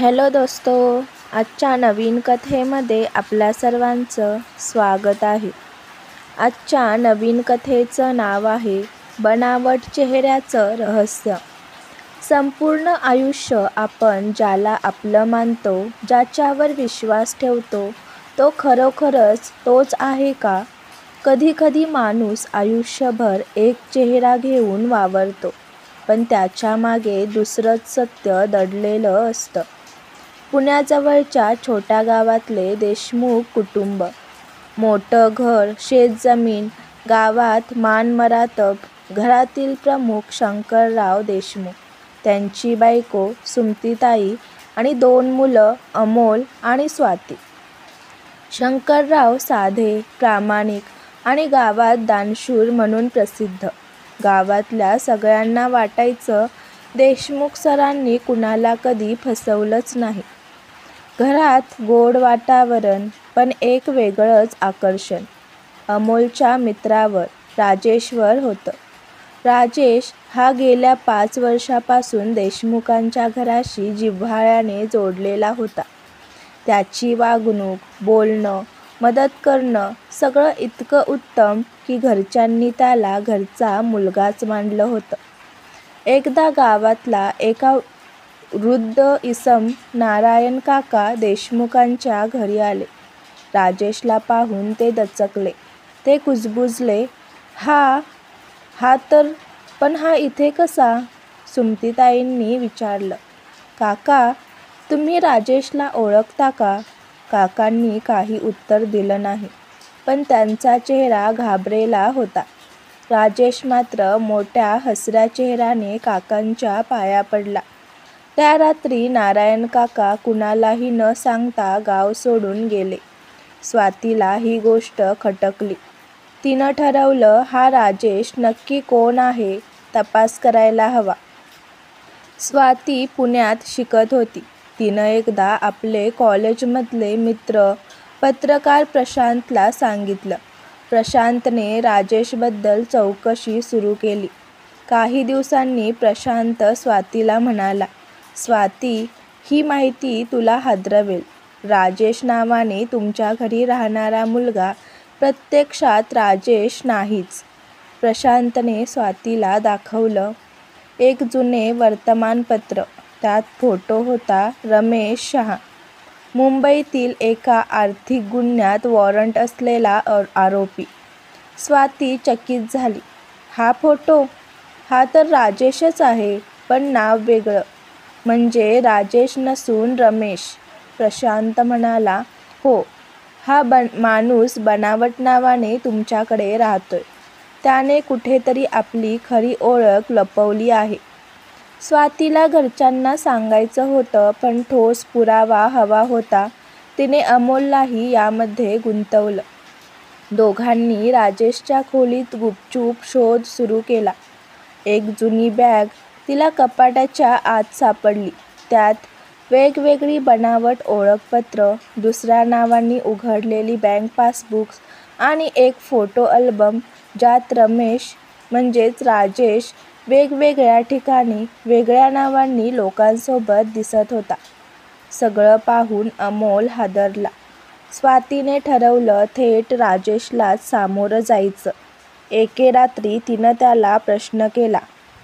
Hello दोस्तो, आजच्या नवीन कथेमध्ये आपल्या सर्वांचं स्वागत आहे. आजच्या नवीन कथेचं नाव आहे बनावट चेहऱ्याचं रहस्य. संपूर्ण आयुष्य आपण ज्याला आपलं मानतो, ज्याच्यावर विश्वास ठेवतो, तो खरोखरच तोच आहे का? कधी माणूस आयुष्यभर एक चेहरा घेऊन वावरतो, पण त्याच्या मागे दुसरंच सत्य दडलेलं असतं. पुण्याजवळच्या छोट्या गावातले देशमुख कुटुंब. मोठं घर, शेतजमीन, गावात मानमरातब. घरातील प्रमुख शंकरराव देशमुख, त्यांची बायको सुमतीताई आणि 2 मुलं अमोल आणि स्वाती. शंकरराव साधे, प्रामाणिक आणि गावात दानशूर म्हणून प्रसिद्ध. गावातल्या सगळ्यांना वाटायचं देशमुख सरांनी कुणाला कधी फसवलंच नाही. घरात गोड वातावरण, पण एक वेगळंच आकर्षण अमोलच्या मित्रावर, राजेशवर होतं. राजेश हा गेल्या 5 वर्षापासून देशमुखांच्या घराशी जिव्हाळ्याने जोडलेला होता. त्याची वागणूक, बोलणं, मदत करणं सगळं इतकं उत्तम की घरच्यांनी त्याला घरचा मुलगाच मानलं होतं. एकदा गावातला एका वृद्ध इसम नारायण काका देशमुखांच्या घरी आले. राजेशला पाहून ते दचकले. ते कुजबुजले. हा तर, पण हा इथे कसा? सुमतीताईंनी विचारलं. काका, तुम्ही राजेशला ओळखता का? काकांनी काही उत्तर दिलं नाही, पण त्यांचा चेहरा घाबरलेला होता. राजेश मात्र मोठ्या हसऱ्या चेहऱ्याने काकांच्या पाया पडला. त्या रात्री नारायण काका कुणालाही न सांगता गाव सोडून गेले. स्वातीला ही गोष्ट खटकली. तिनं ठरवलं, हा राजेश नक्की कोण आहे, तपास करायला हवा. स्वाती पुण्यात शिकत होती. तिनं एकदा आपले कॉलेजमधले मित्र पत्रकार प्रशांतला सांगितलं. प्रशांतने राजेशबद्दल चौकशी सुरू केली. काही दिवसांनी प्रशांत स्वातीला म्हणाला, स्वाती, ही माहिती तुला हादरवेल. राजेश नावाने तुमच्या घरी राहणारा मुलगा प्रत्यक्षात राजेश नाहीच. प्रशांतने स्वातीला दाखवलं एक जुने वर्तमानपत्र. त्यात फोटो होता रमेश शहा, मुंबईतील एका आर्थिक गुन्ह्यात वॉरंट असलेला आरोपी. स्वाती चकित झाली. हा फोटो? हा तर राजेशच आहे, पण नाव वेगळं. म्हणजे राजेश नसून रमेश. प्रशांत म्हणाला, हो, हा माणूस बनावट नावाने तुमच्याकडे राहतोय. त्याने कुठेतरी आपली खरी ओळख लपवली आहे. स्वातीला घरच्यांना सांगायचं होतं, पण ठोस पुरावा हवा होता. तिने अमोललाही यामध्ये गुंतवलं. दोघांनी राजेशच्या खोलीत गुपचूप शोध सुरू केला. एक जुनी बॅग तिला कपाटाच्या आत सापडली. त्यात वेगवेगळी बनावट ओळखपत्र, दुसऱ्या नावांनी उघडलेली बँक पासबुक्स आणि एक फोटो अल्बम, ज्यात रमेश म्हणजेच राजेश वेगवेगळ्या ठिकाणी वेगळ्या नावांनी लोकांसोबत दिसत होता. सगळं पाहून अमोल हादरला. स्वातीने ठरवलं थेट राजेशलाच सामोरं जायचं. एके रात्री तिनं त्याला प्रश्न केला,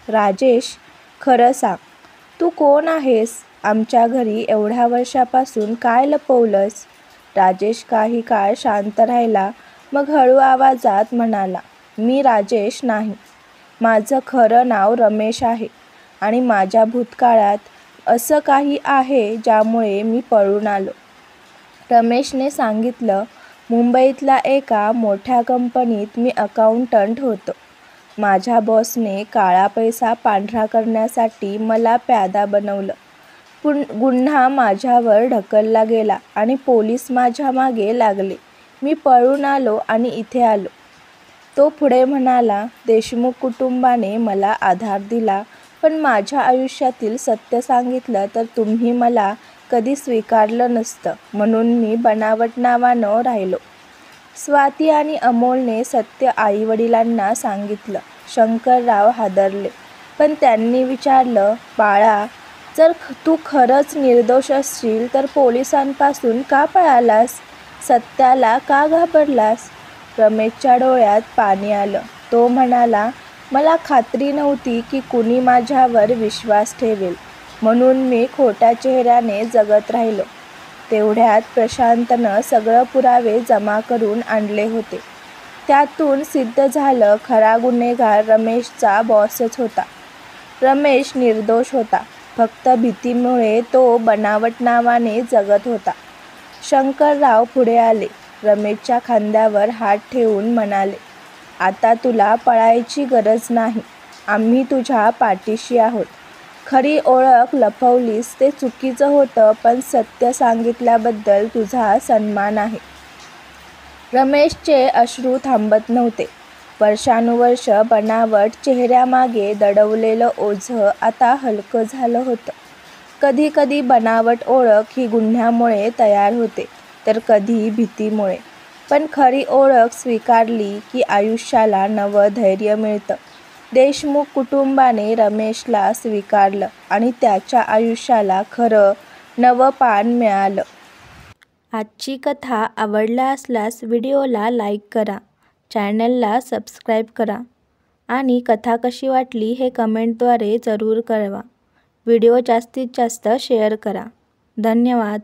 राजेश, खरं सांग, तू कोण आहेस? आमच्या घरी एवढ्या वर्षापासून काय लपवलंस? राजेश काही काळ शांत राहिला, मग हळू आवाजात म्हणाला, मी राजेश नाही. माझं खरं नाव रमेश आहे आणि माझ्या भूतकाळात असं काही आहे ज्यामुळे मी पळून आलो. रमेशने सांगितलं, मुंबईतल्या एका मोठ्या कंपनीत मी अकाउंटंट होतो. माझ्या बॉसने काळा पैसा पांढरा करण्यासाठी मला प्यादा बनवलं. गुन्हा माझ्यावर ढकलला गेला आणि पोलीस माझ्या मागे लागले. मी पळून आलो आणि इथे आलो. तो पुढे म्हणाला, देशमुख कुटुंबाने मला आधार दिला, पण माझ्या आयुष्यातील सत्य सांगितलं तर तुम्ही मला कधी स्वीकारलं नसतं, म्हणून मी बनावट नावानं राहिलो. स्वाती आणि अमोलने सत्य आईवडिलांना सांगितलं. शंकरराव हादरले, पण त्यांनी विचारलं, बाळा, जर तू खरंच निर्दोष असशील तर पोलिसांपासून का पळालास? सत्याला का घाबरलास? रमेशच्या डोळ्यात पाणी आलं. तो म्हणाला, मला खात्री नव्हती की कुणी माझ्यावर विश्वास ठेवेल, म्हणून मी खोट्या चेहऱ्याने जगत राहिलो. तेवढ्यात प्रशांतनं सगळं पुरावे जमा करून आणले होते. त्यातून सिद्ध झालं खरा गुन्हेगार रमेशचा बॉसच होता. रमेश निर्दोष होता. फक्त भीतीमुळे तो बनावट नावाने जगत होता. शंकरराव पुढे आले. रमेशच्या खांद्यावर हात ठेवून म्हणाले, आता तुला पळायची गरज नाही. आम्ही तुझ्या पाठीशी आहोत. खरी ओळख लपवलीस ते चुकीचं होतं, पण सत्य सांगितल्याबद्दल तुझा सन्मान आहे. रमेशचे अश्रू थांबत नव्हते. वर्षानुवर्ष बनावट चेहऱ्यामागे दडवलेलं ओझं आता हलकं झालं होतं. कधी कधी बनावट ओळख ही गुन्ह्यामुळे तयार होते, तर कधी भीतीमुळे. पण खरी ओळख स्वीकारली की आयुष्याला नवं धैर्य मिळतं. देशमुख कुटुंबाने रमेशला स्वीकारलं आणि त्याच्या आयुष्याला खरं नवं पान मिळालं. आजची कथा आवडला असल्यास व्हिडिओला लाईक करा, चॅनलला सबस्क्राईब करा आणि कथा कशी वाटली हे कमेंटद्वारे जरूर कळवा. व्हिडिओ जास्तीत जास्त शेअर करा. धन्यवाद.